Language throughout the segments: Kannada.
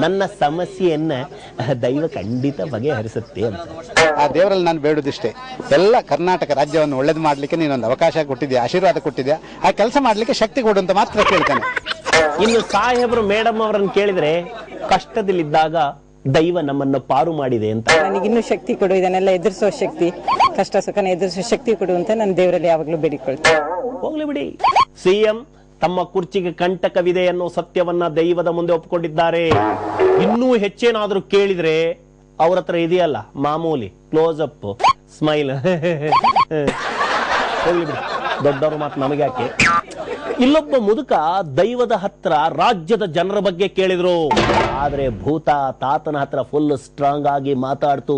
ನನ್ನ ಸಮಸ್ಯೆಯನ್ನ ದೈವ ಖಂಡಿತ ಬಗೆಹರಿಸುತ್ತೆ ಅಂತ. ಆ ದೇವರಲ್ಲಿ ನಾನು ಬೇಡುದಿಷ್ಟೇ, ಎಲ್ಲ ಕರ್ನಾಟಕ ರಾಜ್ಯವನ್ನು ಒಳ್ಳೇದು ಮಾಡ್ಲಿಕ್ಕೆ ನೀನೊಂದು ಅವಕಾಶ ಕೊಟ್ಟಿದ್ಯಾ, ಆಶೀರ್ವಾದ ಕೊಟ್ಟಿದ್ಯಾ, ಆ ಕೆಲಸ ಮಾಡ್ಲಿಕ್ಕೆ ಶಕ್ತಿ ಕೊಡು ಅಂತ ಮಾತ್ರ ಕೇಳ್ತಾನೆ. ಇನ್ನು ಸಾಹೇಬರು ಮೇಡಮ್ ಅವರನ್ನು ಕೇಳಿದ್ರೆ ಕಷ್ಟದಲ್ಲಿದ್ದಾಗ ದೈವ ನಮ್ಮನ್ನು ಪಾರು ಮಾಡಿದೆ ಅಂತ. ನನಗಿನ್ನೂ ಶಕ್ತಿ ಕೊಡು, ಇದನ್ನೆಲ್ಲ ಎದುರಿಸುವ ಶಕ್ತಿ, ಕಷ್ಟ ಸುಖನ ಎದುರಿಸುವ ಶಕ್ತಿ ಕೊಡು ಅಂತ ನಾನು ದೇವರಲ್ಲಿ ಯಾವಾಗಲೂ ಬೇಡಿಕೊಳ್ತೇನೆ. ಹೋಗ್ಲಿ ಬಿಡಿ. ಸಿಎಂ ತಮ್ಮ ಕುರ್ಚಿಗೆ ಕಂಟಕವಿದೆ ಅನ್ನೋ ಸತ್ಯವನ್ನ ದೈವದ ಮುಂದೆ ಒಪ್ಪಿಕೊಂಡಿದ್ದಾರೆ. ಇನ್ನೂ ಹೆಚ್ಚೇನಾದ್ರೂ ಕೇಳಿದ್ರೆ ಅವ್ರ ಹತ್ರ ಇದೆಯಲ್ಲ ಮಾಮೂಲಿ ಕ್ಲೋಸ್ ಅಪ್ ಸ್ಮೈಲ್. ಹೋಗ್ಲಿ ಬಿಡಿ, ದೊಡ್ಡವ್ರ ಮಾತು ನಮಗೆ ಯಾಕೆ. ಇಲ್ಲೊಬ್ಬ ಮುದುಕ ದೈವದ ಹತ್ರ ರಾಜ್ಯದ ಜನರ ಬಗ್ಗೆ ಕೇಳಿದ್ರು, ಆದ್ರೆ ಭೂತ ತಾತನ ಹತ್ರ ಫುಲ್ ಸ್ಟ್ರಾಂಗ್ ಆಗಿ ಮಾತಾಡ್ತು.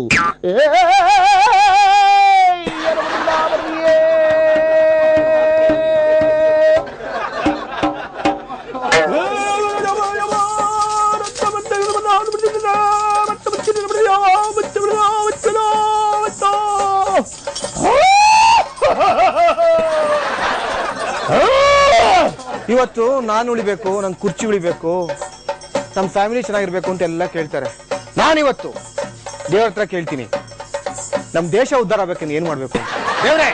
ಇವತ್ತು ನಾನು ಉಳಿಬೇಕು, ನನ್ ಕುರ್ಚಿ ಉಳಿಬೇಕು, ನಮ್ಮ ಫ್ಯಾಮಿಲಿ ಚೆನ್ನಾಗಿರ್ಬೇಕು ಅಂತ ಎಲ್ಲ ಕೇಳ್ತಾರೆ. ನಾನಿವತ್ತು ದೇವ್ರ ಹತ್ರ ಕೇಳ್ತೀನಿ, ನಮ್ ದೇಶ ಉದ್ಧಾರ ಆಗ್ಬೇಕಂದ್ರೆ ಏನ್ ಮಾಡ್ಬೇಕು? ದೇವ್ರೆ,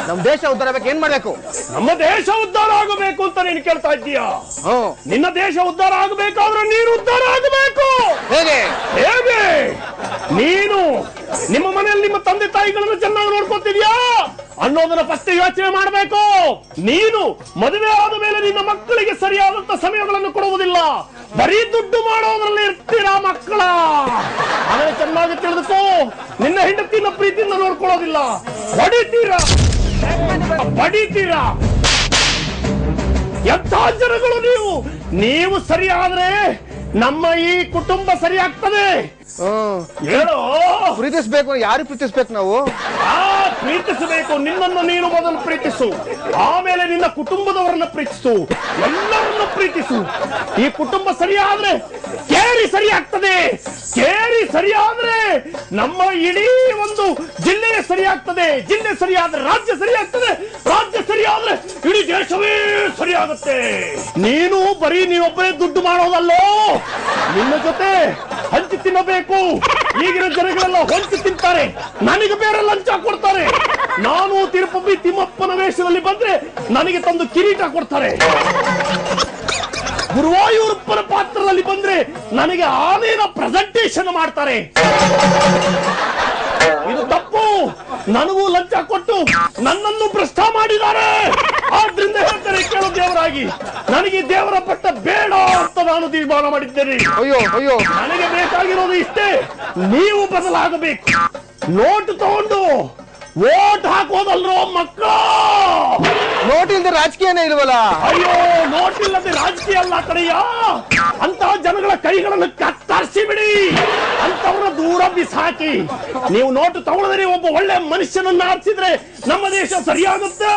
ನಮ್ ದೇಶ ಉದ್ಧಾರ ಆಗ್ಬೇಕು, ಏನ್ ಮಾಡ್ಬೇಕು? ನಮ್ಮ ದೇಶ ಉದ್ಧಾರ ಆಗಬೇಕು ಅಂತ ನೀನು ಕೇಳ್ತಾ ಇದ್ದೀಯಾ? ನಿನ್ನ ದೇಶ ಉದ್ಧಾರ ಆಗಬೇಕಾದ್ರೆ ನೀನು ಉದ್ಧಾರ ಆಗಬೇಕು. ಹೇಗೆ ಹೇಗೆ? ನೀನು ನಿಮ್ಮ ಮನೆಯಲ್ಲಿ ನಿಮ್ಮ ತಂದೆ ತಾಯಿಗಳನ್ನು ಚೆನ್ನಾಗಿ ನೋಡ್ಕೊತಿದ್ಯಾ ಅನ್ನೋದನ್ನ ಫಸ್ಟ್ ಯೋಚನೆ ಮಾಡಬೇಕು. ನೀನು ಮದುವೆ ಆದ ಮೇಲೆ ನಿನ್ನ ಮಕ್ಕಳಿಗೆ ಸರಿಯಾದಂತ ಸಮಯಗಳನ್ನು ಕೊಡುವುದಿಲ್ಲ, ಬರೀ ದುಡ್ಡು ಮಾಡೋದ್ರಲ್ಲಿ ಇರ್ತೀರಾ ಮಕ್ಕಳ. ಅದನ್ನ ಚೆನ್ನಾಗಿ ತಿಳಿದುಕೋ. ನಿನ್ನ ಹೆಂಡತಿನ ಪ್ರೀತಿಯಿಂದ ನೋಡ್ಕೊಳ್ಳೋದಿಲ್ಲ, ಹೊಡಿತೀರಾ ಬಡಿತೀರಾ. ಎಂಥ ಜನಗಳು ನೀವು. ನೀವು ಸರಿಯಾದ್ರೆ ನಮ್ಮ ಈ ಕುಟುಂಬ ಸರಿಯಾಗ್ತದೆ. ಹೇಳೋ, ಪ್ರೀತಿಸ್ಬೇಕು. ಯಾರು ಪ್ರೀತಿಸ್ಬೇಕು? ನಾವು ಪ್ರೀತಿಸಬೇಕು. ನಿನ್ನನ್ನು ನೀನು ಮೊದಲು ಪ್ರೀತಿಸು, ಆಮೇಲೆ ನಿನ್ನ ಕುಟುಂಬದವರನ್ನ ಪ್ರೀತಿಸು, ಎಲ್ಲರನ್ನು ಪ್ರೀತಿಸು. ಈ ಕುಟುಂಬ ಸರಿಯಾದ್ರೆ ಕೇರಿ ಸರಿಯಾಗ್ತದೆ, ಕೇರಿ ಸರಿಯಾದ್ರೆ ನಮ್ಮ ಇಡೀ ಒಂದು ಜಿಲ್ಲೆ ಸರಿಯಾಗ್ತದೆ, ಜಿಲ್ಲೆ ಸರಿಯಾದ್ರೆ ರಾಜ್ಯ ಸರಿಯಾಗ್ತದೆ, ರಾಜ್ಯ ಸರಿಯಾದ್ರೆ ಇಡೀ ದೇಶವೇ ಸರಿಯಾಗುತ್ತೆ. ನೀನು ಬರೀ ನೀವೊಬ್ಬರೇ ದುಡ್ಡು ಮಾಡೋದಲ್ಲೋ, ನಿನ್ನ ಜೊತೆ ಹಂಚಿ ತಿನ್ನಬೇಕು. ಈಗಿನ ಜನಗಳೆಲ್ಲ ಹೊಂಚಿ ತಿಂತಾರೆ, ನನಗೆ ಬೇರೆ ಲಂಚ ಕೊಡ್ತಾರೆ. ನಾನು ತಿರುಪತಿ ತಿಮ್ಮಪ್ಪನ ವೇಷದಲ್ಲಿ ಬಂದ್ರೆ ನನಗೆ ತಂದು ಕಿರೀಟ ಕೊಡ್ತಾರೆ. ಗುರುವಾಯೂರಪ್ಪನ ಪಾತ್ರದಲ್ಲಿ ಬಂದ್ರೆ ನನಗೆ ಆನೆಯ ಪ್ರೆಸೆಂಟೇಷನ್ ಮಾಡ್ತಾರೆ. ಇದು ತಪ್ಪು. ನನಗೂ ಲಂಚ ಕೊಟ್ಟು ನನ್ನನ್ನು ಭ್ರಷ್ಟ ಮಾಡಿದ್ದಾರೆ. ಆದ್ರಿಂದ ಹೇಳ್ತಾರೆ, ಕೇಳೋ ದೇವರಾಗಿ ನನಗೆ ದೇವರ ಪಟ್ಟ ಬೇಡ ಅಂತ ನಾನು ತೀರ್ಮಾನ ಮಾಡಿದ್ದೇನೆ. ಅಯ್ಯೋ ಅಯ್ಯೋ, ನನಗೆ ಬೇಕಾಗಿರೋದು ಇಷ್ಟೇ, ನೀವು ಬದಲಾಗಬೇಕು. ನೋಟ್ ತಗೊಂಡು ವೋಟ್ ಹಾಕೋದಲ್ರೋ ಮಕ್ಕಳ. ನೋಟ್ ಇಲ್ದೆ ರಾಜಕೀಯನೇ ಇಲ್ವಲ್ಲ? ಅಯ್ಯೋ, ನೋಟ್ ಇಲ್ಲದೆ ರಾಜಕೀಯ ಅಲ್ಲ ಕಡೆಯ. ಅಂತಹ ಜನಗಳ ಕೈಗಳನ್ನು ಕತ್ತರಿಸಿ ಬಿಡಿ, ಅಂತವರ ದೂರ ಬಿಸಾಕಿ. ನೀವು ನೋಟು ತಗೊಳ್ಳದೆ ಒಬ್ಬ ಒಳ್ಳೆ ಮನುಷ್ಯನನ್ನ ಆರಿಸಿದ್ರೆ ನಮ್ಮ ದೇಶ ಸರಿಯಾಗುತ್ತೆ.